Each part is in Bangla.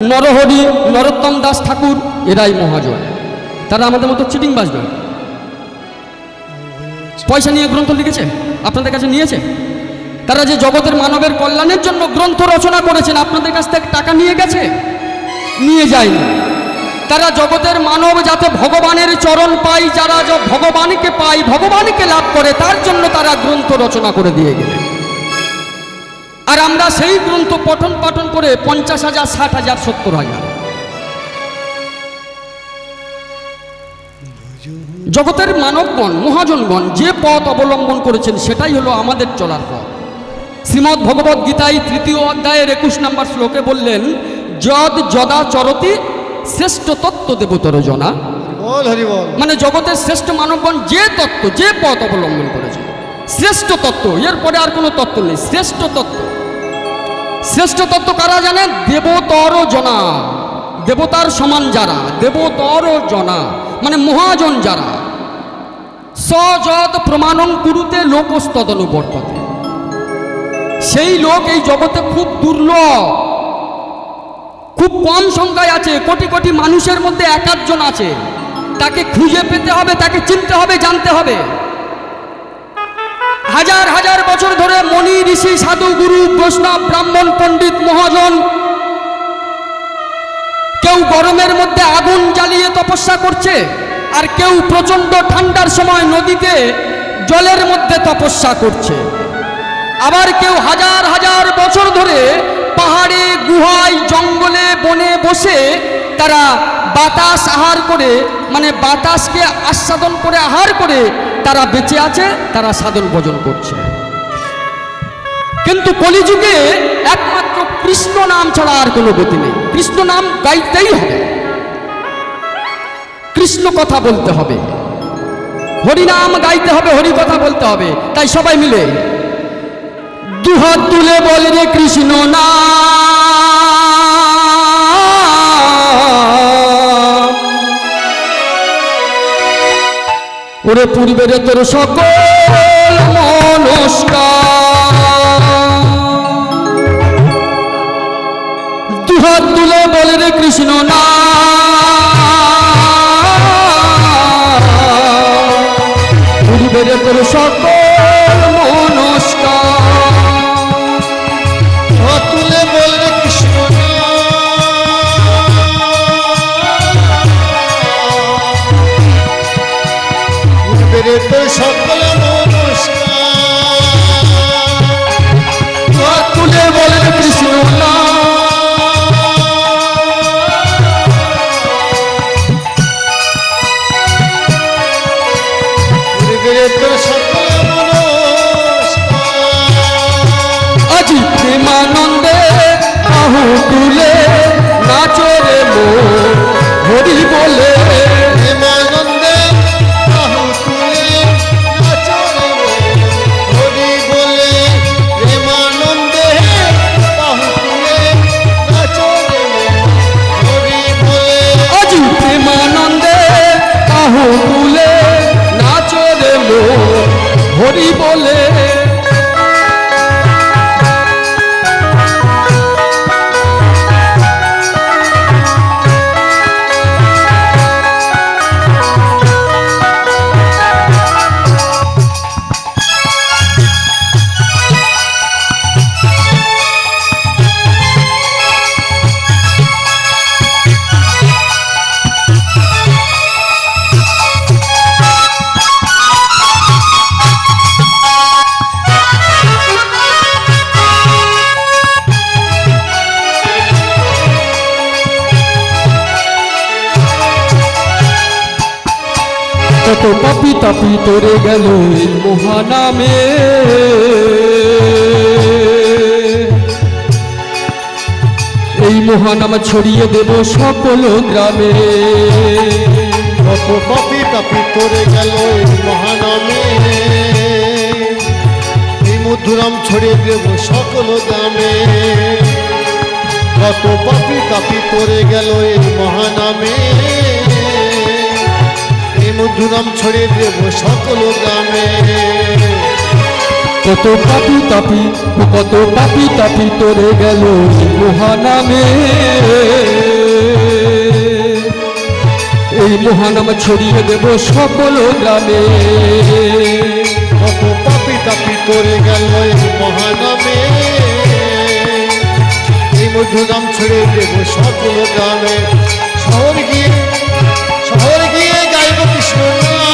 নরহরি, নরোত্তম দাস ঠাকুর এরাই মহাজন। তারা আমাদের মতো চিটিংবাজ নয়। পয়সা নিয়ে গ্রন্থ লিখেছে, আপনাদের কাছে নিয়েছে? তারা যে জগতের মানবের কল্যাণের জন্য গ্রন্থ রচনা করেছেন, আপনাদের কাছ থেকে টাকা নিয়ে গেছে? নিয়ে যায়নি। তারা জগতের মানব যাতে ভগবানের চরণ পায়, যারা ভগবানকে পায়, ভগবানকে লাভ করে, তার জন্য তারা গ্রন্থ রচনা করে দিয়ে গেলেন। আর আমরা সেই গ্রন্থ পঠন পাঠন করে 50,000, 60,000, 70,000। জগতের মানবগণ, মহাজনগণ যে পথ অবলম্বন করেছেন সেটাই হলো আমাদের চলার পথ। শ্রীমদ্ ভগবদ্ গীতায় 3য় অধ্যায়ের 21 নম্বর শ্লোকে বললেন, যদ যদা চরতি শ্রেষ্ঠ তত্ত্ব দেবতর জনা। মানে জগতের শ্রেষ্ঠ মানবগণ যে তত্ত্ব, যে পথ অবলম্বন করেছে, শ্রেষ্ঠ তত্ত্ব, এরপরে আর কোনো তত্ত্ব নেই, শ্রেষ্ঠ তত্ত্ব। শ্রেষ্ঠ তত্ত্ব কারা জানে? দেবতর জনা, দেবতার সমান যারা, দেবতর জনা মানে মহাজন যারা। সযদ প্রমাণং কুরুতে লোকস্তদনুবর্ততে। সেই লোক এই জগতে খুব দুর্লভ, খুব কম সংখ্যায় আছে। কোটি কোটি মানুষের মধ্যে একাধজন আছে। তাকে খুঁজে পেতে হবে, তাকে চিনতে হবে, জানতে হবে। হাজার হাজার বছর ধরে মনি ঋষি, সাধু, গুরু, বৈষ্ণব, ব্রাহ্মণ, পণ্ডিত, মহাজন, কেউ গরমের মধ্যে আগুন জ্বালিয়ে তপস্যা করছে, আর কেউ প্রচণ্ড ঠান্ডার সময় নদীতে জলের মধ্যে তপস্যা করছে। আবার কেউ হাজার হাজার বছর ধরে পাহাড়ে, গুহায়, জঙ্গলে, বনে বসে তারা বাতাস আহার করে, মানে বাতাসকে আস্বাদন করে, আহার করে তারা বেঁচে আছে, তারা সাধন ভোজন করছে। কিন্তু কলিযুগে একমাত্র কৃষ্ণ নাম ছাড়া আর কোনো গতি নেই। কৃষ্ণ নাম গাইতেই হবে, কৃষ্ণ কথা বলতে হবে, হরিনাম গাইতে হবে, হরি কথা বলতে হবে। তাই সবাই মিলে দুহাত তুলে বলে রে কৃষ্ণ নাম, ওরে পূর্বের তোর সকল মনস্কার। দুহাত তুলে বলে রে কৃষ্ণ নাম, পূর্বের তোর সকল মনস্কার। তুলে বললে কৃষ্ণ পূর্বের তোর সকল নমস্কার। তুলে বলে কৃষ্ণ পূর্বের তোর সকল আজি প্রেমানন্দে বাহু তুলে নাচরে মন হরি বলে। প্রেমানন্দে বাহু তুলে নাচরে হরি বলে। প্রেমানন্দে বাহু তুলে নাচরে হরি বলে। আজি প্রেমানন্দে বাহু তুলে নাচরে মন হরি বলে। কত পাপি তাপি তোরে গেল এই মহানামে, এই মহানাম ছড়িয়ে দেব সকল গ্রামে। কত পাপি তাপি তোরে গেল এই মহানামে, এই মধুরাম ছড়িয়ে দেব সকল গ্রামে। কত পাপি তাপি তোরে গেল এই মহানামে, এই মধুরাম ছড়িয়ে দেব সকল গ্রামে। কত পাপি তাপি কত পাপি তাপি তোরে গেল মহানামে, এই মহানাম ছড়িয়ে দেব সকল গ্রামে। কত পাপি তাপি করে গেল এই মহানামে, এই মধু নাম ছড়িয়ে দেব সকল গ্রামে। শহর গিয়ে গাইব কৃষ্ণ নাম,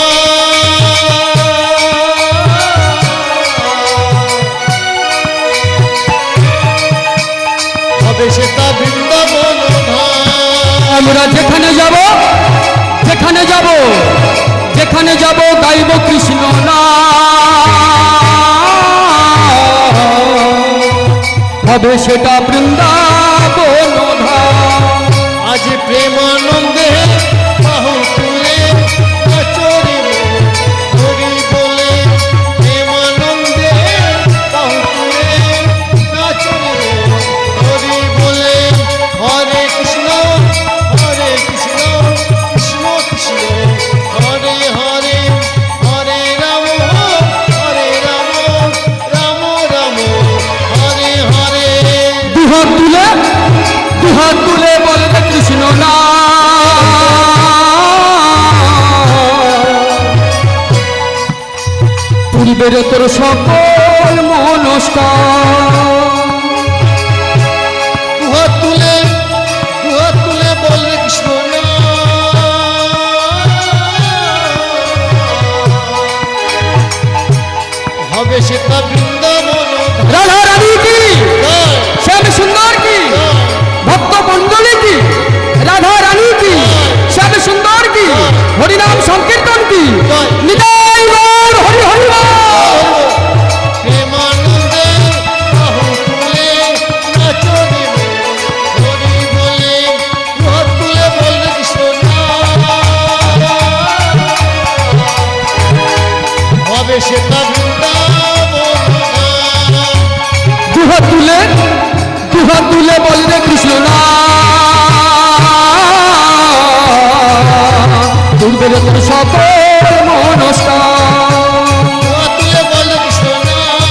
হবে সেটা বৃন্দাবন ধাম। আমরা যেখানে যাব যেখানে যাব যেখানে যাব গাইব কৃষ্ণ নাম, হবে সেটা বৃন্দাবন ধাম। আজ প্রেমানন্দে বাহু তুলে নাচরে হরি বলে, প্রেমানন্দে বাহু তুলে নাচরে হরি বলে। হরে কৃষ্ণ কৃষ্ণ কৃষ্ণ হরে হরে, হরে রাম রাম রাম হরে হরে। দুহাত তুলে বলে কৃষ্ণ নাম, পূর্বের তোর সকল মনস্কার। দুহাত তুলে বলে কৃষ্ণ নাম, হবে সেটা বৃন্দাবন রাধা রানী কি, ধাম। শ্যাম সুন্দর কি, ভক্ত মণ্ডলী কি, রাধা রানী কি, শ্যাম সুন্দর কি, হরিনাম সংকীর্তন কি, নিতাই গৌর হরি হরি বল। প্রেমানন্দে বাহু তুলে নাচরে হরি বলে, দুহাত তুলে বলে কৃষ্ণ নাম, হবে সেটা বৃন্দাবন ধাম। দুহাত তুলে বললে কৃষ্ণ নাম, পূর্বের তোর সকল মনস্কার। দুহাত তুলে বলে কৃষ্ণ নাম,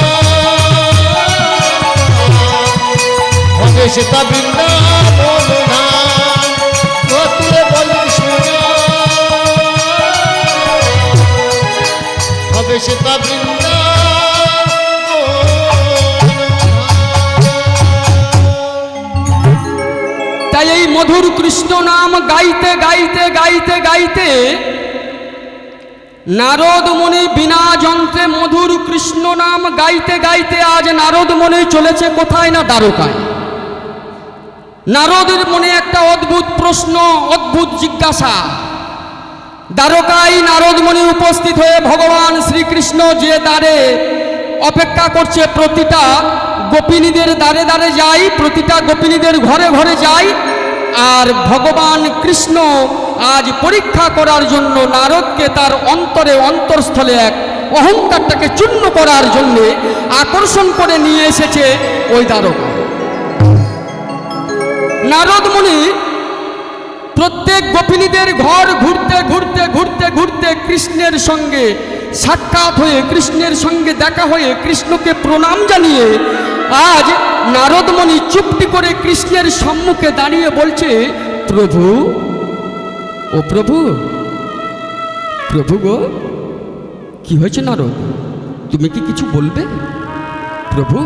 হবে সেটা বৃন্দাবন ধাম। দুহাত তুলে বলে কৃষ্ণ নাম, হবে সেটা বৃন্দাবন ধাম। তাই এই মধুর কৃষ্ণ নাম গাইতে গাইতে গাইতে গাইতে নারদ মুনি বিনা যন্ত্রে মধুর কৃষ্ণ নাম গাইতে গাইতে আজ নারদ মুনি চলেছে কোথায় না দ্বারকায়। নারদের মনে একটা অদ্ভুত প্রশ্ন, অদ্ভুত জিজ্ঞাসা। দ্বারকায় নারদ মুনি উপস্থিত হয়ে ভগবান শ্রীকৃষ্ণ যে দ্বারে অপেক্ষা করছে, প্রতিটা গোপিনীদের দ্বারে দ্বারে যাই, প্রতিটা গোপিনীদের ঘরে ঘরে যাই, আর ভগবান কৃষ্ণ আজ পরীক্ষা করার জন্য নারদকে তার অন্তরে অন্তরস্থলে এক অহংকারটাকে চূর্ণ করার জন্য আকর্ষণ করে নিয়ে এসেছে ওই দ্বারকা। নারদ মুনি প্রত্যেক গোপিনীদের ঘর ঘুরতে ঘুরতে ঘুরতে ঘুরতে কৃষ্ণের সঙ্গে সাক্ষাৎ হয়ে, কৃষ্ণের সঙ্গে দেখা হয়ে, কৃষ্ণকে প্রণাম জানিয়ে আজ নারদ মুনি চুপটি করে কৃষ্ণের সম্মুখে দাঁড়িয়ে বলছে, প্রভু, ও প্রভু, প্রভু গো, কি হয়েছে নারদ, তুমি কি কিছু বলবে? প্রভু,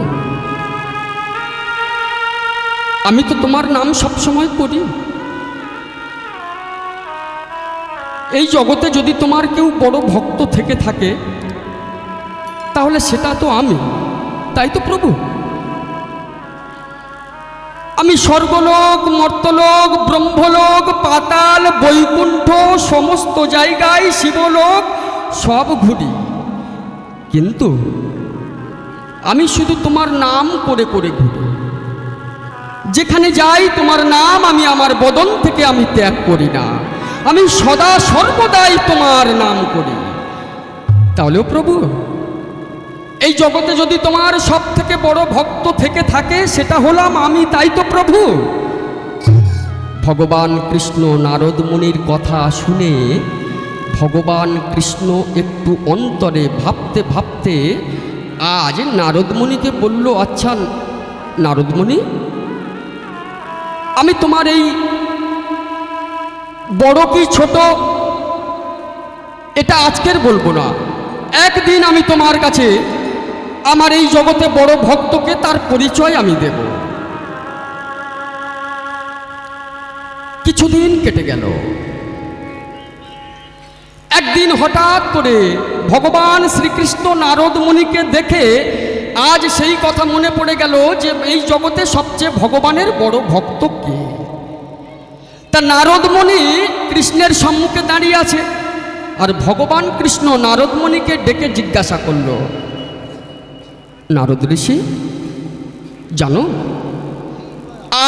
আমি তো তোমার নাম সবসময় করি। এই জগতে যদি তোমার কেউ বড় ভক্ত থেকে থাকে তাহলে সেটা তো আমি, তাই তো প্রভু? আমি স্বর্গলোক, মর্তলোক, ব্রহ্মলোক, পাতাল, বৈকুণ্ঠ সমস্ত জায়গায়, শিবলোক সব ঘুরি, কিন্তু আমি শুধু তোমার নাম করে করে ঘুরি। যেখানে যাই তোমার নাম আমি আমার বদন থেকে আমি ত্যাগ করি না, আমি সদা সর্বদাই তোমার নাম করি। তাহলেও প্রভু, এই জগতে যদি তোমার সব থেকে বড় ভক্ত থেকে থাকে সেটা হলাম আমি, তাই তো প্রভু? ভগবান কৃষ্ণ নারদ মুনির কথা শুনে ভগবান কৃষ্ণ একটু অন্তরে ভাবতে ভাবতে আজ নারদমণিকে বলল, আচ্ছা নারদমণি, আমি তোমার এই বড় কি ছোট এটা আজকের বলবো না, একদিন আমি তোমার কাছে আমার এই জগতে বড় ভক্তকে তার পরিচয় আমি দেব। কিছুদিন কেটে গেল। একদিন হঠাৎ করে ভগবান শ্রীকৃষ্ণ নারদমণিকে দেখে আজ সেই কথা মনে পড়ে গেল যে এই জগতে সবচেয়ে ভগবানের বড় ভক্ত কে। তা নারদমণি কৃষ্ণের সম্মুখে দাঁড়িয়ে আছে, আর ভগবান কৃষ্ণ নারদমণিকে ডেকে জিজ্ঞাসা করল, নারদ ঋষি জানো,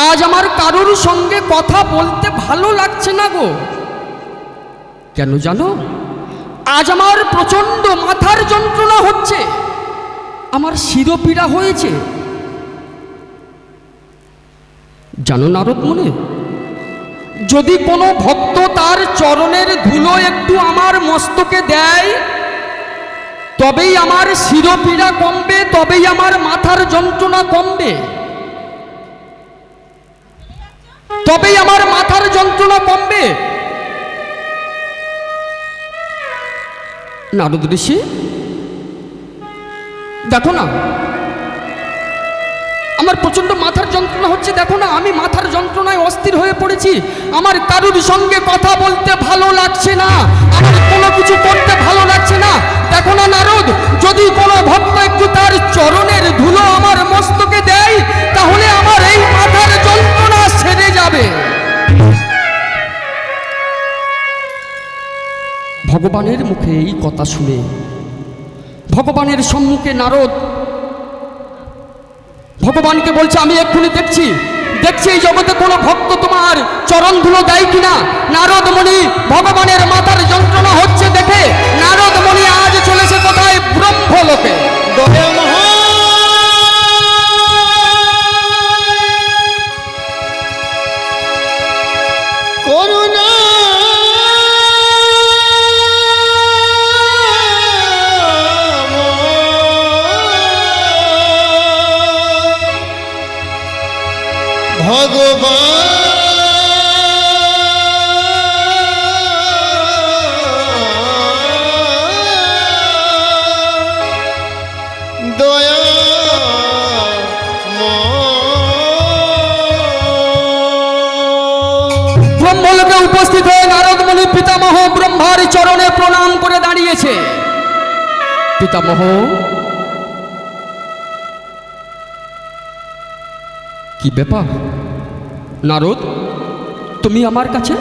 আজ আমার কারোর সঙ্গে কথা বলতে ভালো লাগছে না গো। কেন জানো? আজ আমার প্রচণ্ড মাথার যন্ত্রণা হচ্ছে, আমার শিরোপীড়া হয়েছে। জানো নারদমণি, যদি কোনো ভক্ত তার চরণের ধুলো একটু আমার মস্তকে দেয়, তবেই আমার শিরোপীড়া কমবে, তবেই আমার মাথার যন্ত্রণা কমবে, তবেই আমার মাথার যন্ত্রণা কমবে। নারদ ঋষি দেখো না, আমার প্রচন্ড মাথার যন্ত্রণা হচ্ছে, দেখো না আমি মাথার যন্ত্রণায় অস্থির হয়ে পড়েছি, আমার কারুর সঙ্গে কথা বলতে ভালো লাগছে না, আমার কোনো কিছু করতে ভালো লাগছে না। দেখো না নারদ, যদি কোনো ভক্ত একটু তার চরণের ধুলো আমার মস্তকে দেয়, তাহলে আমার এই মাথার যন্ত্রণা সেরে যাবে। ভগবানের মুখে এই কথা শুনে ভগবানের সম্মুখে নারদ ভগবানকে বলছে, আমি এক্ষুনি দেখছি এই জগতে কোনো ভক্ত তোমার চরণ ধুলো দেয় কিনা। নারদমণি ভগবানের মাথার যন্ত্রণা হচ্ছে দেখে নারদমণি আজ চলেছে কোথায়? ব্রহ্মলোকে। করুণা ভগবান দয়া ব্রহ্মলোকে উপস্থিত হয়ে নারদমণি পিতামহ ব্রহ্মার চরণে প্রণাম করে দাঁড়িয়েছে। পিতামহ, কি ব্যাপার নারদ, তুমি আমার কাছে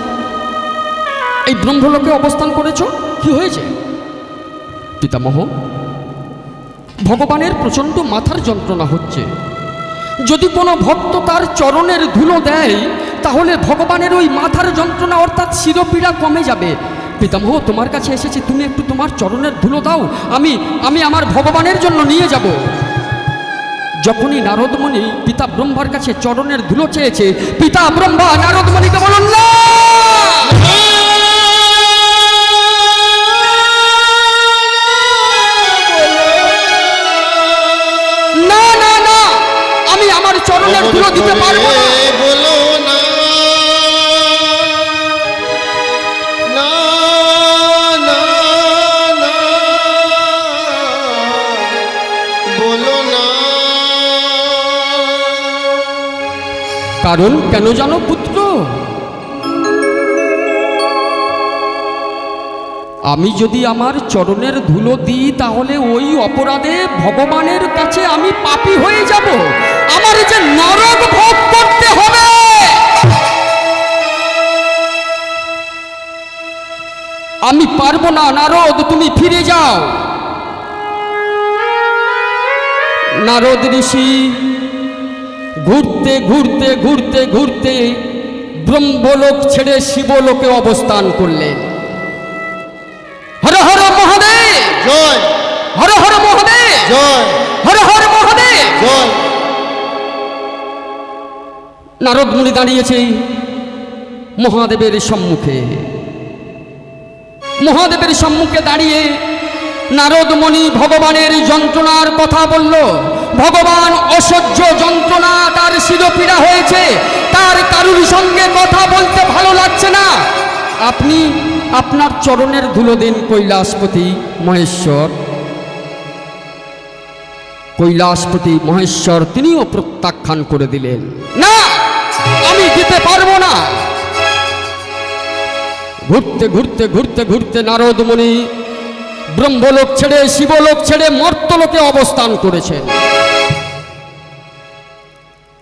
এই ব্রহ্মলোকে অবস্থান করেছ, কি হয়েছে? পিতামহ, ভগবানের প্রচণ্ড মাথার যন্ত্রণা হচ্ছে, যদি কোনো ভক্ত তার চরণের ধুলো দেয়, তাহলে ভগবানের ওই মাথার যন্ত্রণা অর্থাৎ শিরোপীড়া কমে যাবে। পিতামহ, তোমার কাছে এসেছি, তুমি একটু তোমার চরণের ধুলো দাও, আমি আমার ভগবানের জন্য নিয়ে যাব। যখনই নারদমণি পিতা ব্রহ্মার কাছে চরণের ধুলো চেয়েছে, পিতা ব্রহ্মা নারদমণিকে বলল, না না না, আমি আমার চরণের ধুলো দিতে পারবো না। বলো না, না না না, বলো না। কারণ কেন জানো পুত্র? আমি যদি আমার চরণের ধুলো দিই, তাহলে ওই অপরাধে ভগবানের কাছে আমি পাপী হয়ে যাব, আমার যে নরক ভোগ করতে হবে। আমি পারবো না নারদ, তুমি ফিরে যাও। নারদ ঋষি ঘুরতে ঘুরতে ঘুরতে ঘুরতে ব্রহ্মলোক ছেড়ে শিবলোকে অবস্থান করলেন। হর হর মহাদেব জয়, হর হর মহাদেব জয়, হর হর মহাদেব জয়। নারদ মুনি দাঁড়িয়েছে মহাদেবের সম্মুখে। মহাদেবের সম্মুখে দাঁড়িয়ে নারদমণি ভগবানের যন্ত্রণার কথা বলল। ভগবান অসহ্য যন্ত্রণা, তার শিরপীড়া হয়েছে, তার কারুর সঙ্গে কথা বলতে ভালো লাগছে না। আপনি আপনার চরণের ধুলো দিন কৈলাসপতি মহেশ্বর। কৈলাসপতি মহেশ্বর তিনিও প্রত্যাখ্যান করে দিলেন, না, আমি দিতে পারবো না। ঘুরতে ঘুরতে ঘুরতে ঘুরতে নারদমণি ব্রহ্মলোক ছেড়ে, শিবলোক ছেড়ে মর্তলোকে অবস্থান করেছেন।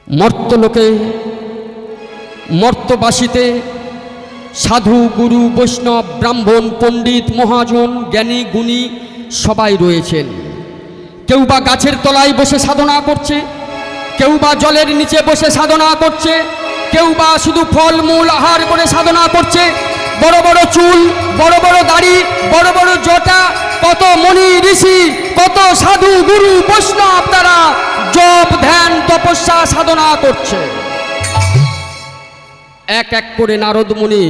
মর্তলোকে, মর্তবাসীতে সাধু, গুরু, বৈষ্ণব, ব্রাহ্মণ, পণ্ডিত, মহাজন, জ্ঞানী, গুণী সবাই রয়েছেন। কেউ বা গাছের তলায় বসে সাধনা করছে, কেউ বা জলের নিচে বসে সাধনা করছে, কেউ বা শুধু ফল মূল আহার করে সাধনা করছে। বড় বড় চুল, বড় বড় দাড়ি, বড় বড় জটা, কত মণি ঋষি, কত সাধু, গুরু, বৈষ্ণব তারা জপ, ধ্যান, তপস্যা, সাধনা করছে। এক এক করে নারদমণি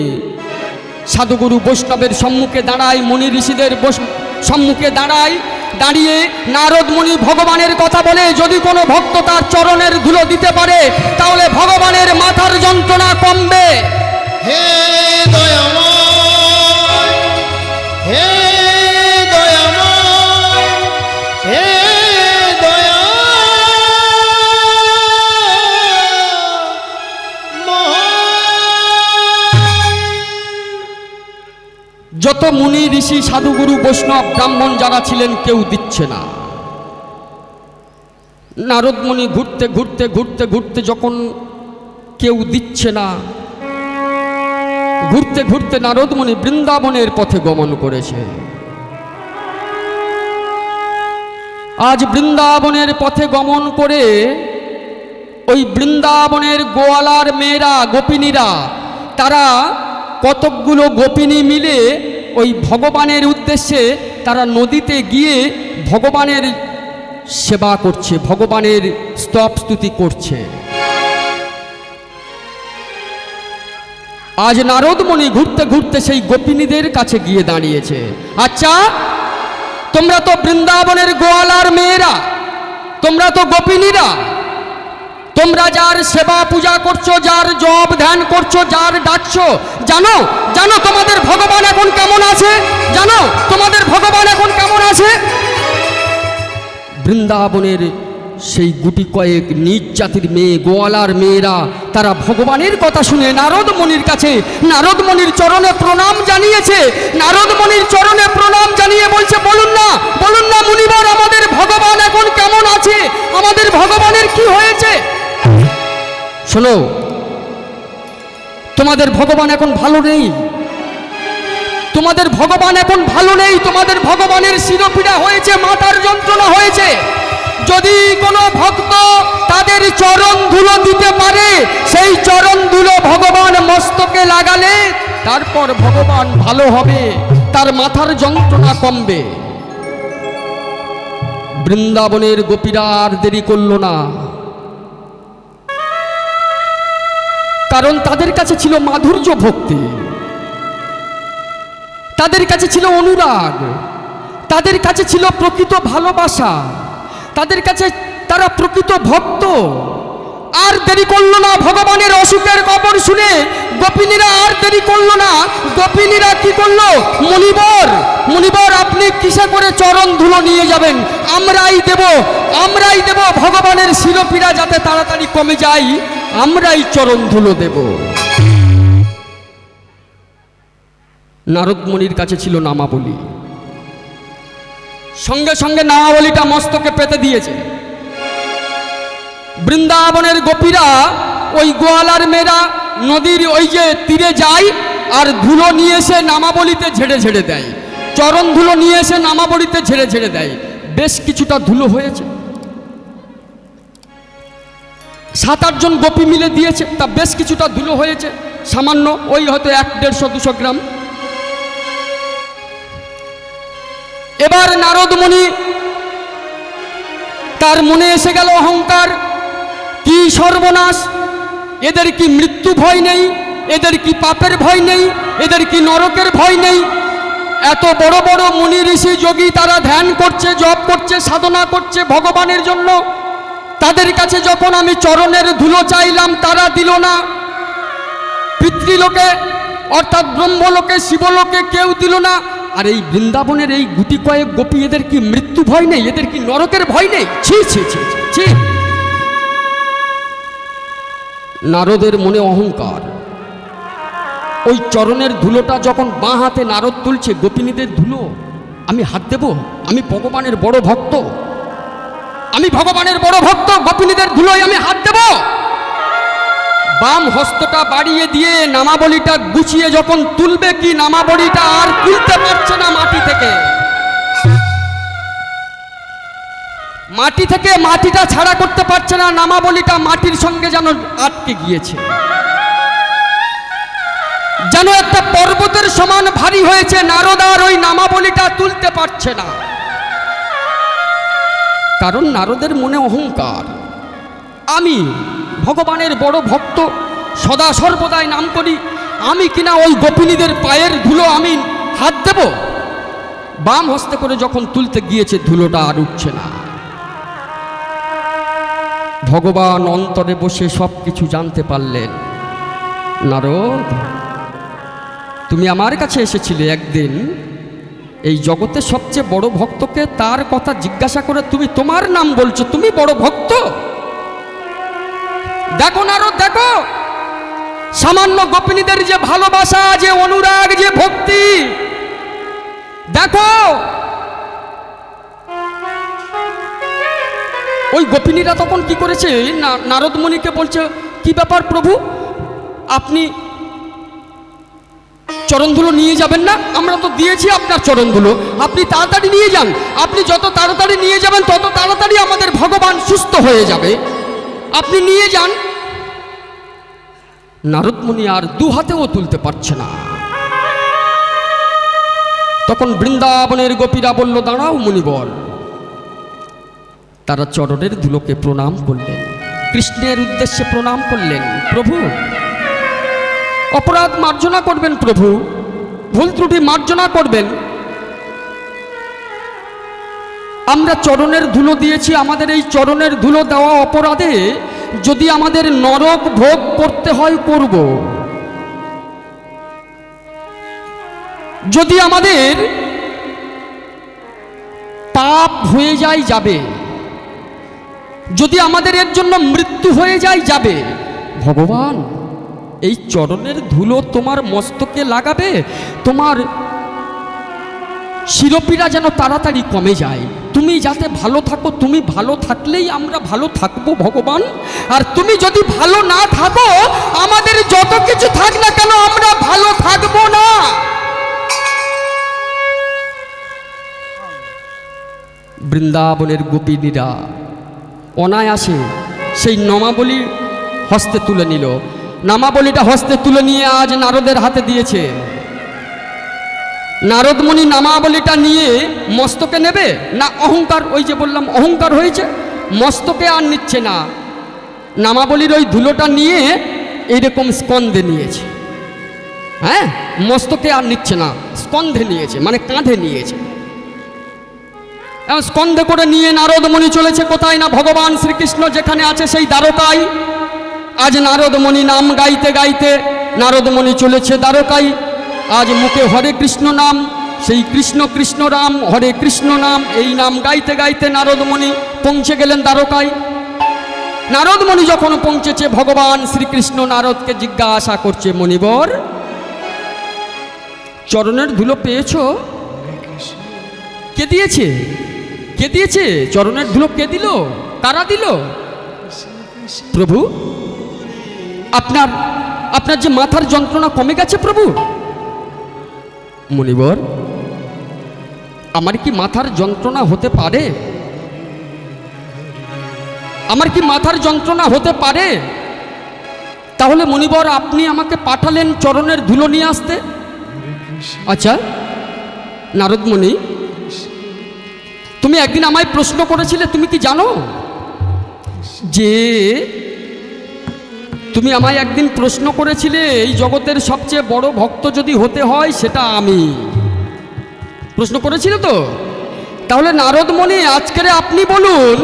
সাধুগুরু বৈষ্ণবের সম্মুখে দাঁড়ায়, মণি ঋষিদের সম্মুখে দাঁড়ায়। দাঁড়িয়ে নারদমণি ভগবানের কথা বলে, যদি কোনো ভক্ত তার চরণের ধুলো দিতে পারে তাহলে ভগবানের মাথার যন্ত্রণা কমবে। হে দয়াময়, হে দয়াময়, হে যত মুনি ঋষি, সাধুগুরু, বৈষ্ণব, ব্রাহ্মণ যারা ছিলেন কেউ দিচ্ছে না। নারদমণি ঘুরতে ঘুরতে ঘুরতে ঘুরতে যখন কেউ দিচ্ছে না, ঘুরতে ঘুরতে নারদমণি বৃন্দাবনের পথে গমন করেছে। আজ বৃন্দাবনের পথে গমন করে ওই বৃন্দাবনের গোয়ালার মেয়েরা, গোপিনীরা, তারা কতকগুলো গোপিনী মিলে ওই ভগবানের উদ্দেশ্যে তারা নদীতে গিয়ে ভগবানের সেবা করছে, ভগবানের স্তব স্তুতি করছে। আজ নারদমণি ঘুরতে ঘুরতে সেই গোপিনীদের কাছে গিয়ে দাঁড়িয়েছে। আচ্ছা, তোমরা তো বৃন্দাবনের গোয়ালার মেয়েরা, তোমরা তো গোপিনীরা, তোমরা যার সেবা পূজা করছো, যার জপ ধ্যান করছো, যার ডাকছো, জানো জানো তোমাদের ভগবান এখন কেমন আছে? জানো তোমাদের ভগবান এখন কেমন আছে? বৃন্দাবনের সেই গুটি কয়েক নিজ জাতির মেয়ে, গোয়ালার মেয়েরা, তারা ভগবানের কথা শুনে নারদমণির কাছে, নারদমণির চরণে প্রণাম জানিয়েছে। নারদমণির চরণে প্রণাম জানিয়ে বলছে, বলুন না, বলুন না মুনিবর, আমাদের ভগবান এখন কেমন আছে? আমাদের ভগবানের কি হয়েছে? শোনো, তোমাদের ভগবান এখন ভালো নেই, তোমাদের ভগবান এখন ভালো নেই। তোমাদের ভগবানের শিরপীড়া হয়েছে, মাথার যন্ত্রণা হয়েছে। যদি কোনো ভক্ত তাদের চরণ ধুলো দিতে পারে, সেই চরণ ধুলো ভগবান মস্তকে লাগালে তারপর ভগবান ভালো হবে, তার মাথার যন্ত্রণা কমবে। বৃন্দাবনের গোপীরা আর দেরি করল না, কারণ তাদের কাছে ছিল মাধুর্য ভক্তি, তাদের কাছে ছিল অনুরাগ, তাদের কাছে ছিল প্রকৃত ভালোবাসা, তাদের কাছে তারা প্রকৃত ভক্ত। আর দেরি করলো না, ভগবানের অসুখের খবর শুনে গোপিনীরা আর দেরি করলো না। গোপিনীরা কি করলো? মুনিবর, মুনিবর আপনি কিসে করে চরণ ধুলো নিয়ে যাবেন? আমরাই দেব, আমরাই দেব, ভগবানের শিরপীড়া যাতে তাড়াতাড়ি কমে যায়, আমরাই চরণ ধুলো দেব। নারদমণির কাছে ছিল নামাবলী, সঙ্গে সঙ্গে নামাবলীটা মস্তকে পেতে দিয়েছে। বৃন্দাবনের গোপীরা, ওই গোয়ালার মেয়েরা নদীর ওই যে তীরে যায় আর ধুলো নিয়ে এসে নামাবলীতে ঝেড়ে ঝেড়ে দেয়, চরণ ধুলো নিয়ে এসে নামাবলীতে ঝেড়ে ঝেড়ে দেয়। বেশ কিছুটা ধুলো হয়েছে, 7-8 জন গোপী মিলে দিয়েছে, তা বেশ কিছুটা ধুলো হয়েছে, সামান্য, ওই হয়তো 100-150-200 গ্রাম। এবার নারদমণি তার মনে এসে গেল অহংকার, কি সর্বনাশ, এদের কি মৃত্যু ভয় নেই, এদের কি পাপের ভয় নেই, এদের কি নরকের ভয় নেই? এত বড় বড় মুনি ঋষি যোগী তারা ধ্যান করছে, জপ করছে, সাধনা করছে ভগবানের জন্য। তাদের কাছে যখন আমি চরণের ধুলো চাইলাম তারা দিল না। পিতৃলোকে অর্থাৎ ব্রহ্মলোকে, শিবলোকে কেউ দিল না। আর এই বৃন্দাবনের এই গুটি কয়েক গোপী, এদের কি মৃত্যু ভয় নেই? এদের কি নরকের ভয় নেই? ছি ছি ছি ছি। নারদের মনে অহংকার। ওই চরণের ধুলোটা যখন বাঁ হাতে নারদ তুলছে, গোপিনীদের ধুলো, আমি হাত দেব? আমি ভগবানের বড় ভক্ত, আমি ভগবানের বড় ভক্ত, গোপিনীদের ধুলোয় আমি হাত দেব? বাম হস্তটা বাড়িয়ে দিয়ে নামাবলীটা গুছিয়ে যখন তুলবে, কি নামাবলীটা আর তুলতে পারছে না মাটি থেকে। মাটিটা ছাড়া করতে পারছে না, নামাবলীটা মাটির সঙ্গে যেন আটকে গিয়েছে, যেন একটা পর্বতের সমান ভারী হয়েছে। নারদ আর ওই নামাবলীটা তুলতে পারছে না, কারণ নারদের মনে অহংকার। আমি ভগবানের বড় ভক্ত, সদা সর্বদাই নাম করি, আমি কিনা ওই গোপিনীদের পায়ের ধুলো আমি হাত দেব? বাম হস্তে করে যখন তুলতে গিয়েছে, ধুলোটা আর উঠছে না। ভগবান অন্তরে বসে সব কিছু জানতে পারলেন। নারদ, তুমি আমার কাছে এসেছিলে একদিন, এই জগতের সবচেয়ে বড় ভক্তকে তার কথা জিজ্ঞাসা করে তুমি তোমার নাম বলছো, তুমি বড় ভক্ত? দেখো নারদ, দেখো সামান্য গোপিনীদের যে ভালোবাসা, যে অনুরাগ, যে ভক্তি, দেখো। ওই গোপিনীরা তখন কি করেছে, নারদ মুনিকে বলছে, কি ব্যাপার প্রভু, আপনি চরণধুলো নিয়ে যাবেন না? আমরা তো দিয়েছি আপনার চরণধুলো, আপনি তাড়াতাড়ি নিয়ে যান। আপনি যত তাড়াতাড়ি নিয়ে যাবেন তত তাড়াতাড়ি আমাদের ভগবান সুস্থ হয়ে যাবে, আপনি নিয়ে যান। নারদ মুনি আর দু হাতেও তুলতে পারছে না। তখন বৃন্দাবনের গোপীরা বলল, দাঁড়াও মুনিবর। তারা চরণের ধুলোকে প্রণাম করলেন, কৃষ্ণের উদ্দেশ্যে প্রণাম করলেন। প্রভু, অপরাধ মার্জনা করবেন, প্রভু ভুল ত্রুটি মার্জনা করবেন। আমরা চরণের ধুলো দিয়েছি, আমাদের এই চরণের ধুলো দেওয়া অপরাধে যদি আমাদের নরক ভোগ করতে হয় করব, যদি আমাদের পাপ হয়ে যায় যাবে, যদি আমাদের এর জন্য মৃত্যু হয়ে যায় যাবে। ভগবান, এই চরণের ধুলো তোমার মস্তকে লাগাবে, তোমার শিরোপীড়া যেন তাড়াতাড়ি কমে যায়, তুমি যাতে ভালো থাকো, তুমি ভালো থাকলেই আমরা ভালো থাকবো ভগবান। আর তুমি যদি ভালো না থাকো, আমাদের যত কিছু থাক না কেন আমরা ভালো থাকবো না। বৃন্দাবনের গোপিনীরা অনায়াসে সেই নামাবলী হস্তে তুলে নিল। নামাবলীটা হস্তে তুলে নিয়ে আজ নারদের হাতে দিয়েছে। নারদ মুনি নামাবলীটা নিয়ে মস্তকে নেবে না? অহংকার, ওই যে বললাম অহংকার হয়েছে, মস্তকে আর নিচ্ছে না। নামাবলীর ওই ধুলোটা নিয়ে এইরকম স্কন্ধে নিয়েছে। হ্যাঁ, মস্তকে আর নিচ্ছে না, স্কন্ধে নিয়েছে, মানে কাঁধে নিয়েছে। স্কন্ধে করে নিয়ে নারদ মুনি চলেছে কোথায় না? ভগবান শ্রীকৃষ্ণ যেখানে আছে সেই দ্বারকায়। আজ নারদ মুনি নাম গাইতে গাইতে নারদ মুনি চলেছে দ্বারকায়। আজ মুখে হরে কৃষ্ণ নাম, সেই কৃষ্ণ কৃষ্ণ রাম, হরে কৃষ্ণ নাম, এই নাম গাইতে গাইতে নারদ মুনি পৌঁছে গেলেন দ্বারকায়। নারদ মুনি যখন পৌঁছেছে, ভগবান শ্রীকৃষ্ণ নারদকে জিজ্ঞাসা করছে, মুনিবর, চরণের ধুলো পেয়েছো? কে দিয়েছে? কে দিয়েছে চরণের ধুলো? কে দিল? কারা দিল? প্রভু, আপনার আপনার যে মাথার যন্ত্রণা কমে গেছে প্রভু। মুনিবর, আমার কি মাথার যন্ত্রণা হতে পারে? আমার কি মাথার যন্ত্রণা হতে পারে? তাহলে মুনিবর আপনি আমাকে পাঠালেন চরণের ধুলো নিয়ে আসতে। আচ্ছা নারদ মুনি, তুমি একদিন আমায় প্রশ্ন করেছিলে, তুমি কি জানো যে তুমি আমায় একদিন প্রশ্ন করেছিলে এই জগতের সবচেয়ে বড় ভক্ত যদি হতে হয় সেটা আমি। প্রশ্ন করেছিল তো? তাহলে নারদ মুনি আজকের আপনি বলুন,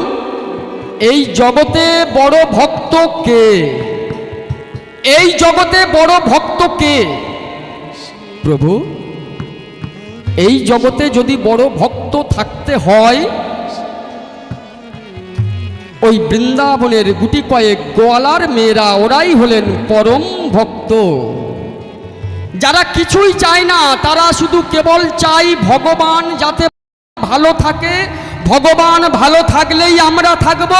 এই জগতে বড় ভক্ত কে? এই জগতে বড় ভক্ত কে? প্রভু, এই জগতে যদি বড় ভক্ত থাকতে হয়, ওই বৃন্দাবনের গুটি কয়েক গোয়ালার মেয়েরা, ওরাই হলেন পরম ভক্ত। যারা কিছুই চায় না, তারা শুধু কেবল চাই ভগবান যাতে ভালো থাকে, ভগবান ভালো থাকলেই আমরা থাকব।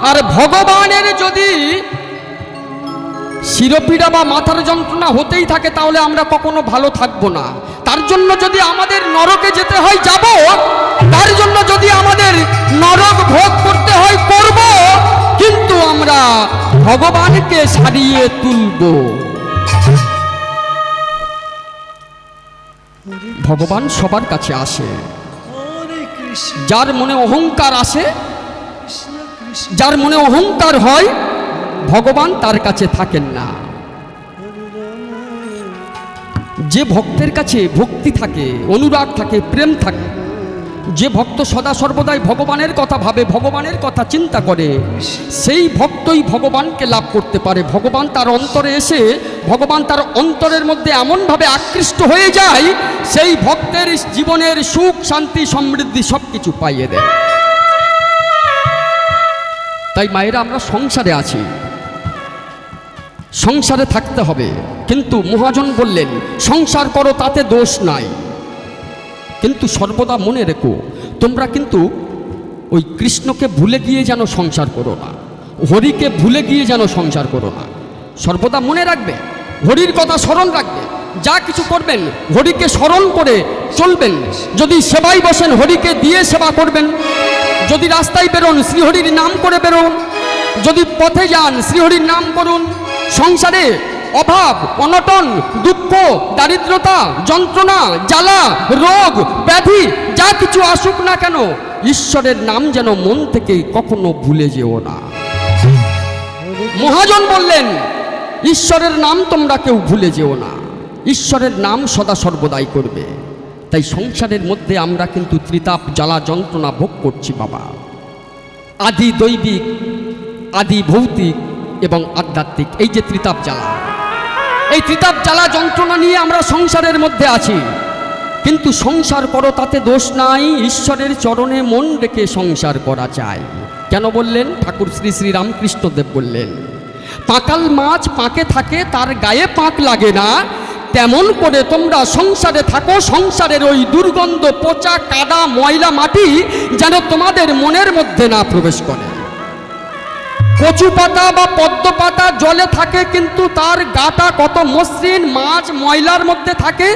আর ভগবানের যদি শিরপীড়া বা মাথার যন্ত্রণা হতেই থাকে, তাহলে আমরা কখনো ভালো থাকবো না। তার জন্য যদি আমাদের নরকে যেতে হয় যাব, তার জন্য যদি আমাদের নরক ভোগ করতে হয় করব, কিন্তু আমরা ভগবানকে সারিয়ে তুলব। ভগবান সবার কাছে আসে। যার মনে অহংকার আসে, যার মনে অহংকার হয়, ভগবান তার কাছে থাকেন না। যে ভক্তের কাছে ভক্তি থাকে, অনুরাগ থাকে, প্রেম থাকে, যে ভক্ত সদা সর্বদাই ভগবানের কথা ভাবে, ভগবানের কথা চিন্তা করে, সেই ভক্তই ভগবানকে লাভ করতে পারে। ভগবান তার অন্তরে এসে, ভগবান তার অন্তরের মধ্যে এমনভাবে আকৃষ্ট হয়ে যায়, সেই ভক্তের জীবনের সুখ, শান্তি, সমৃদ্ধি সব কিছু পাইয়ে দেয়। তাই মায়েরা, আমরা সংসারে আছি, সংসারে থাকতে হবে। কিন্তু মহাজন বললেন, সংসার করো, তাতে দোষ নাই, কিন্তু সর্বদা মনে রেখো, তোমরা কিন্তু ওই কৃষ্ণকে ভুলে গিয়ে যেন সংসার করো না, হরিকে ভুলে গিয়ে যেন সংসার করো না। সর্বদা মনে রাখবে, হরির কথা স্মরণ রাখবে। যা কিছু করবেন হরিকে স্মরণ করে চলবেন। যদি সেবাই বসেন, হরিকে দিয়ে সেবা করবেন। যদি রাস্তায় বেরোন, শ্রীহরির নাম করে বেরোন। যদি পথে যান, শ্রীহরির নাম করুন। সংসারে অভাব, অনটন, দুঃখ, দারিদ্রতা, যন্ত্রণা, জ্বালা, রোগ, ব্যাধি যা কিছু আসুক না কেন, ঈশ্বরের নাম যেন মন থেকে কখনো ভুলে যেও না। মহাজন বললেন, ঈশ্বরের নাম তোমরা কেউ ভুলে যেও না, ঈশ্বরের নাম সদা সর্বদাই করবে। তাই সংসারের মধ্যে আমরা কিন্তু ত্রিতাপ জ্বালা যন্ত্রণা ভোগ করছি বাবা। আদি দৈবিক, আদি ভৌতিক এবং আধ্যাত্মিক, এই যে ত্রিতাপ জ্বালা, এই ত্রিতাপ জ্বালা যন্ত্রণা নিয়ে আমরা সংসারের মধ্যে আছি। কিন্তু সংসার করো, তাতে দোষ নাই, ঈশ্বরের চরণে মন রেখে সংসার করা চাই। কেন বললেন? ঠাকুর শ্রী শ্রী রামকৃষ্ণদেব বললেন, পাকাল মাছ পাকে থাকে, তার গায়ে পাক লাগে না, তেমন করে তোমরা সংসারে থাকো। সংসারের ওই দুর্গন্ধ, পচা, কাদা, ময়লা, মাটি যেন তোমাদের মনের মধ্যে না প্রবেশ করে। কচু পাতা বা পদ্ম পাতা জলে থাকে, কিন্তু তার গাটা কত মসৃণ। মাছ ময়লার মধ্যে থাকে,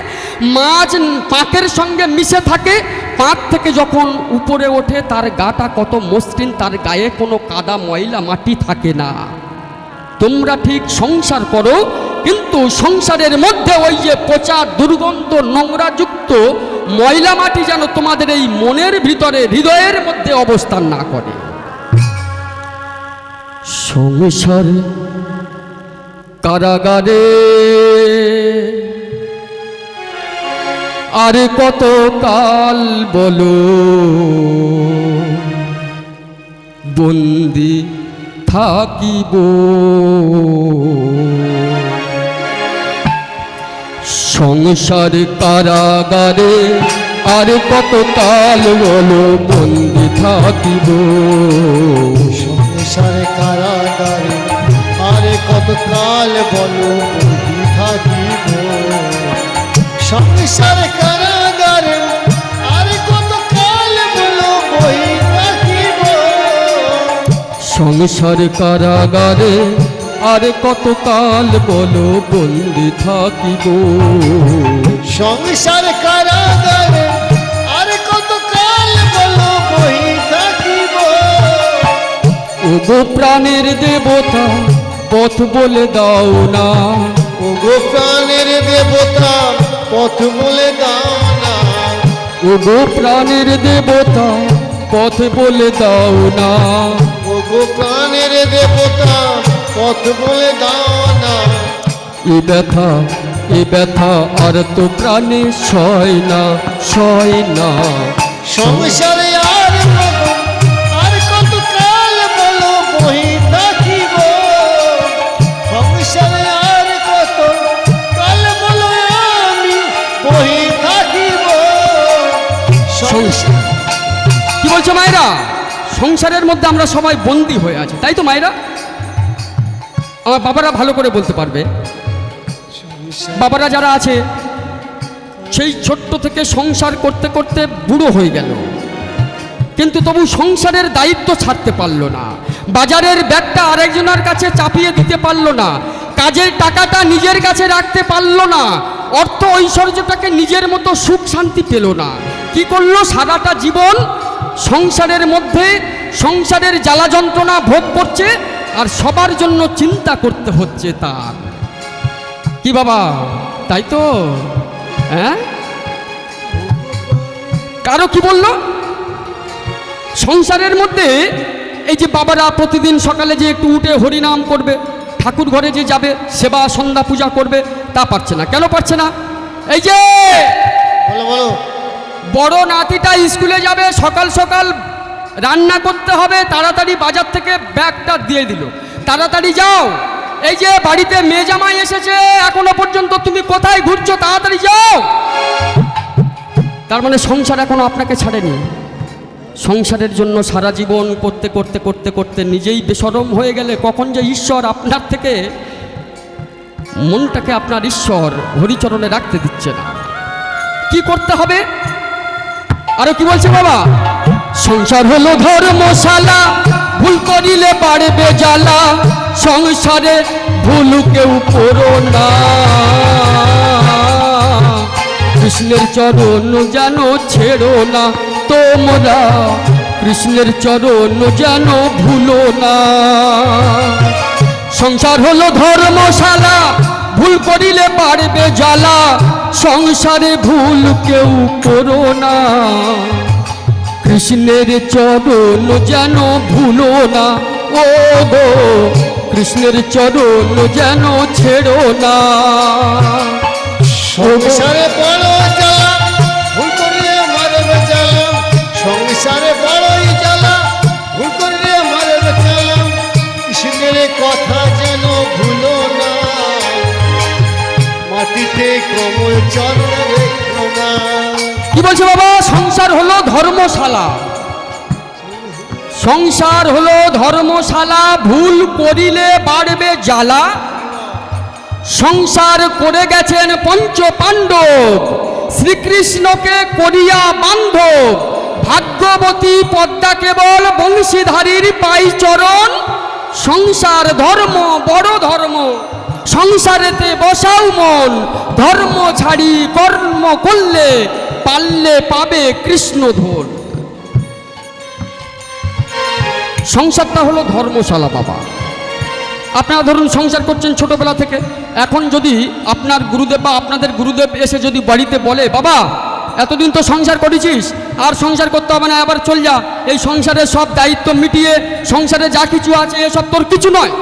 মাছ পাকের সঙ্গে মিশে থাকে, পাক থেকে যখন উপরে ওঠে তার গাটা কত মসৃণ, তার গায়ে কোনো কাদা, ময়লা, মাটি থাকে না। তোমরা ঠিক সংসার করো, কিন্তু সংসারের মধ্যে ওই যে পচা, দুর্গন্ধ, নোংরাযুক্ত ময়লা মাটি যেন তোমাদের এই মনের ভিতরে, হৃদয়ের মধ্যে অবস্থান না করে। সংসার কারাগারে আর কত কাল বলো, বন্দি থাকিব। সংসার কারাগারে আর কত কাল বলো, বন্দি থাকিব। সংসার কারাগারে আর কত কাল বলো, বন্দি থাকিব। সংসার কারাগারে আর কত কাল বলো, বহি থাকিব। সংসার কারাগারে আর কত কাল বলো, বন্দি থাকিব। সংসার কারাগারে আর কত কাল বলো, বহি থাকিব। ওগো প্রাণের দেবতা, পথ বলে দাও না। ওগো প্রাণের দেবতা, পথ বলে দাও না। ওগো প্রাণের দেবতা, পথ বলে দাও না। ওগো প্রাণের দেবতা, পথ বলে দাও না। এ ব্যথা এ ব্যথা আর তো প্রাণে সয় না, সয় না। সংসারে আর কত কাল বলো বহি থাকিব, সংসারে আর কত কাল বলো আমি বহি থাকিব। সংসার কি বলছো মায়েরা? সংসারের মধ্যে আমরা সবাই বন্দী হয়ে আছি, তাই তো মায়েরা? আমার বাবারা ভালো করে বলতে পারবে। বাবারা যারা আছে সেই ছোট্ট থেকে সংসার করতে করতে বুড়ো হয়ে গেল, কিন্তু তবু সংসারের দায়িত্ব ছাড়তে পারলো না, বাজারের ব্যাগটা আরেকজনের কাছে চাপিয়ে দিতে পারলো না, কাজের টাকাটা নিজের কাছে রাখতে পারলো না, অর্থ ঐশ্বর্যটাকে নিজের মতো সুখ শান্তি পেল না। কি করলো? সারাটা জীবন সংসারের মধ্যে সংসারের জ্বালা যন্ত্রণা ভোগ করছে, আর সবার জন্য চিন্তা করতে হচ্ছে তার। কি বাবা, তাই তো? হ্যাঁ, কারো কি বললো? সংসারের মধ্যে এই যে বাবারা প্রতিদিন সকালে যে একটু উঠে হরিনাম করবে, ঠাকুর ঘরে যে যাবে, সেবা সন্ধ্যা পূজা করবে, তা পারছে না। কেন পারছে না? এই যে বলো বলো। বড় নাতিটা স্কুলে যাবে, সকাল সকাল রান্না করতে হবে, তাড়াতাড়ি বাজার থেকে ব্যাগটা দিয়ে দিল, তাড়াতাড়ি যাও। এই যে বাড়িতে মেয়ে জামাই এসেছে, এখনো পর্যন্ত তুমি কোথায় ঘুরছো, তাড়াতাড়ি যাও। তার মানে সংসার এখনো আপনাকে ছাড়েনি। সংসারের জন্য সারা জীবন করতে করতে করতে করতে নিজেই বেশরম হয়ে গেলে কখন যে ঈশ্বর আপনার থেকে মনটাকে আপনার ঈশ্বর হরিচরণে রাখতে দিচ্ছে না। কি করতে হবে? আরো কি বলছে বাবা? সংসার হলো ধর্মশালা, ভুল করিলে বাড়বে জ্বালা, সংসারে ভুল কেউ করো না, কৃষ্ণের চরণ যেন ছেড়ো না তোমরা, কৃষ্ণের চরণ যেন ভুলো না। সংসার হলো ধর্মশালা, ভুল করিলে পারবে জ্বালা, সংসারে ভুল কেউ করো না, কৃষ্ণের চরণ যেন ভুলো না। ও গো, কৃষ্ণের চরণ যেন ছেড়ো না। সংসারে বড় জ্বালা, ভুল করিলে মারবে জ্বালা, সংসারে বড়ই জ্বালা, ভুল করিলে মারবে জ্বালা, কৃষ্ণের কথা যেন ভুলো না, মাটিতে কমল চরণ রেখো না। কি বলছে বাবা? সংসার হলো ধর্মশালা, সংসার হলো ধর্মশালা, ভুল করিলে বাড়বে জ্বালা, সংসার করে গেছেন পঞ্চ পাণ্ডব, শ্রীকৃষ্ণকে করিয়া বান্ধব, ভাগ্যবতী পদ্মা কেবল বংশীধারীর পাই চরণ, সংসার ধর্ম বড় ধর্ম, সংসারেতে বসাও মন, ধর্ম ছাড়ি কর্ম করলে পারলে পাবে কৃষ্ণ ধন। সংসারটা হলো ধর্মশালা বাবা। আপনারা ধরুন সংসার করছেন ছোটবেলা থেকে, এখন যদি আপনার গুরুদেব বা আপনাদের গুরুদেব এসে যদি বাড়িতে বলে, বাবা এতদিন তো সংসার করেছিস, আর সংসার করতে হবে না, আবার চল যা, এই সংসারের সব দায়িত্ব মিটিয়ে সংসারে যা কিছু আছে এসব তোর কিছু নয়,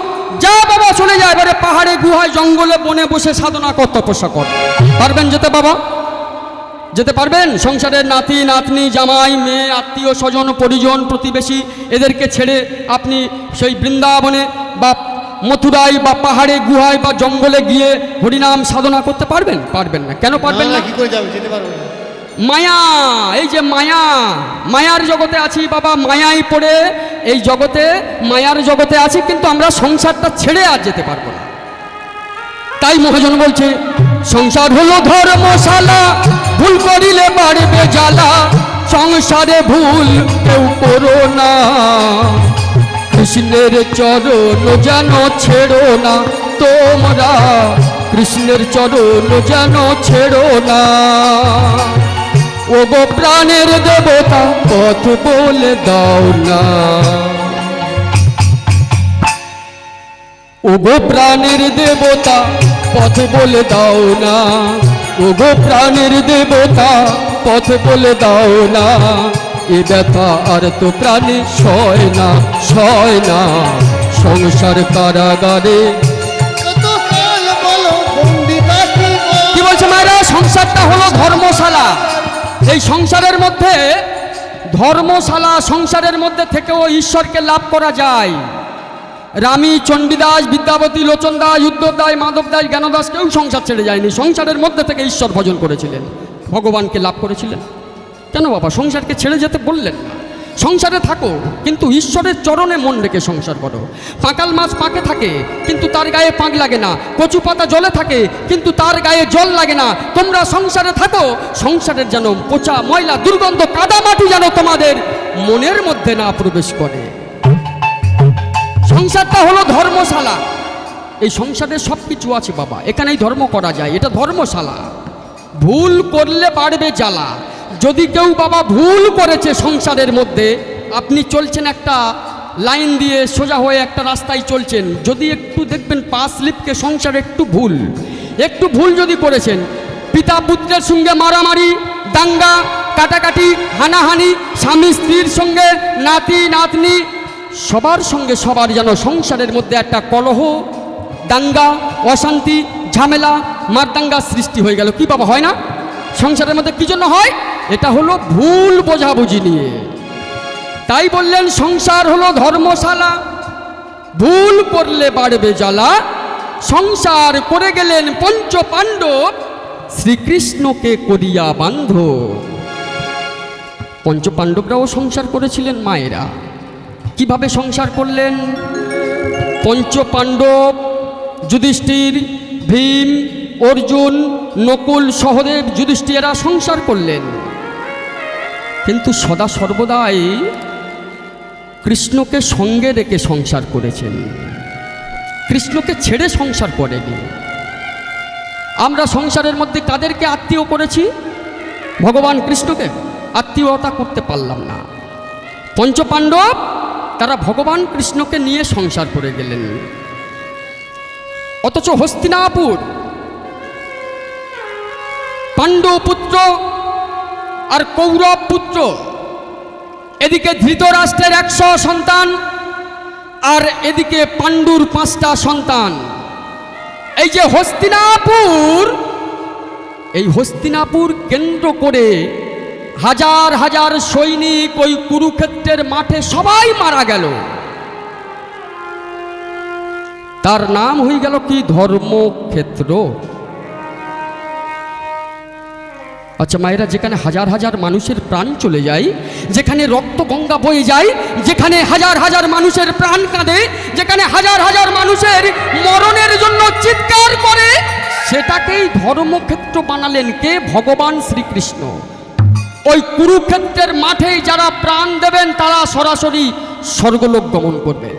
যা বাবা চলে যায়, এবারে পাহাড়ে গুহায় জঙ্গলে বনে বসে সাধনা কর, তপস্যা কর। পারবেন যেতে বাবা? যেতে পারবেন? সংসারের নাতি নাতনি, জামাই মেয়ে, আত্মীয় স্বজন পরিজন প্রতিবেশী, এদেরকে ছেড়ে আপনি সেই বৃন্দাবনে বা মথুরায় বা পাহাড়ে গুহায় বা জঙ্গলে গিয়ে হরিনাম সাধনা করতে পারবেন? পারবেন না। কেন পারবেন না? কি করে যাবে? যেতে পারবো না। মায়া, এই যে মায়া, মায়ার জগতে আছি বাবা, মায়াই পড়ে এই জগতে মায়ার জগতে আছি, কিন্তু আমরা সংসারটা ছেড়ে আর যেতে পারবো না। তাই মহাজন বলছে, সংসার হলো ধর্মশালা, ভুল করিলে বাড়বে জ্বালা, সংসারে ভুল কেউ করো না, কৃষ্ণের চরণ যেন ছেড়ো না তোমরা, কৃষ্ণের চরণ যেন ছেড়ো না। ও গো প্রাণের দেবতা, পথ বলে দাও না, ও গো প্রাণের দেবতা, পথ বলে দাও না, ও গো প্রাণের দেবতা, পথ বলে দাও না, এ ব্যথা আর তো প্রাণে সয় না, সয় না, সংসার কারাগারে কত কাল বলো বন্দি থাকিব, সংসারটা হলো ধর্মশালা। এই সংসারের মধ্যে ধর্মশালা, সংসারের মধ্যে থেকেও ঈশ্বরকে লাভ করা যায়। রামী, চণ্ডীদাস, বিদ্যাপতি, লোচন দাস, উদ্ধব দাস, মাধব দাস, জ্ঞানদাস কেউ সংসার ছেড়ে যায়নি, সংসারের মধ্যে থেকে ঈশ্বর ভজন করেছিলেন, ভগবানকে লাভ করেছিলেন। কেন বাবা সংসারকে ছেড়ে যেতে বললেন না? সংসারে থাকো কিন্তু ঈশ্বরের চরণে মন রেখে সংসার করো। পাঁকাল মাছ পাকে থাকে কিন্তু তার গায়ে পাঁক লাগে না, কচু পাতা জলে থাকে কিন্তু তার গায়ে জল লাগে না। তোমরা সংসারে থাকো, সংসারের যেন পচা ময়লা দুর্গন্ধ কাদামাটি যেন তোমাদের মনের মধ্যে না প্রবেশ করে। সংসারটা হলো ধর্মশালা। এই সংসারে সব কিছু আছে বাবা, এখানেই ধর্ম করা যায়, এটা ধর্মশালা। ভুল করলে বাড়বে জ্বালা। যদি কেউ বাবা ভুল করেছে সংসারের মধ্যে, আপনি চলছেন একটা লাইন দিয়ে সোজা হয়ে একটা রাস্তায় চলছেন, যদি একটু দেখবেন পা স্লিপকে সংসারে একটু ভুল যদি করেছেন, পিতা পুত্রের সঙ্গে মারামারি, দাঙ্গা কাটাকাটি, হানাহানি, স্বামী স্ত্রীর সঙ্গে, নাতি নাতনি সবার সঙ্গে সবার যেন সংসারের মধ্যে একটা কলহ, দাঙ্গা, অশান্তি, ঝামেলা, মারদাঙ্গা সৃষ্টি হয়ে গেল। কি বাবা হয় না? সংসারের মধ্যে কি জন্য হয়? এটা হলো ভুল বোঝাবুঝি নিয়ে। তাই বললেন সংসার হলো ধর্মশালা, ভুল করলে বাড়বে জ্বালা। সংসার করে গেলেন পঞ্চ পাণ্ডব, শ্রীকৃষ্ণকে করিয়া বান্ধব। পঞ্চ পাণ্ডবরাও সংসার করেছিলেন মায়েরা। কিভাবে সংসার করলেন? পঞ্চ পাণ্ডব যুধিষ্ঠির, ভীম, অর্জুন, নকুল, সহদেব, যুধিষ্ঠির এরা সংসার করলেন, কিন্তু সদা সর্বদাই কৃষ্ণকে সঙ্গে রেখে সংসার করেছেন, কৃষ্ণকে ছেড়ে সংসার করেনি। আমরা সংসারের মধ্যে কাদেরকে আত্মীয় করেছি? ভগবান কৃষ্ণকে আত্মীয়তা করতে পারলাম না। পঞ্চপাণ্ডব তারা ভগবান কৃষ্ণকে নিয়ে সংসার করে গেলেন। অথচ হস্তিনাপুর পাণ্ডব পুত্র আর কৌরব পুত্র, এদিকে ধৃতরাষ্ট্রের 100 সন্তান আর এদিকে পাণ্ডুর 5টা সন্তান। এই যে হস্তিনাপুর, এই হস্তিনাপুর কেন্দ্র করে হাজার হাজার সৈনিক ওই কুরুক্ষেত্রের মাঠে সবাই মারা গেল। তার নাম হয়ে গেল কি? ধর্মক্ষেত্র। আচ্ছা মায়েরা, যেখানে হাজার হাজার মানুষের প্রাণ চলে যায়, যেখানে রক্ত গঙ্গা বয়ে যায়, যেখানে হাজার হাজার মানুষের প্রাণ কাঁদে, যেখানে হাজার হাজার মানুষের মরণের জন্য চিৎকার করে, সেটাকেই ধর্মক্ষেত্র বানালেন কে? ভগবান শ্রীকৃষ্ণ। ওই কুরুক্ষেত্রের মাঠেই যারা প্রাণ দেবেন তারা সরাসরি স্বর্গলোক গমন করবে।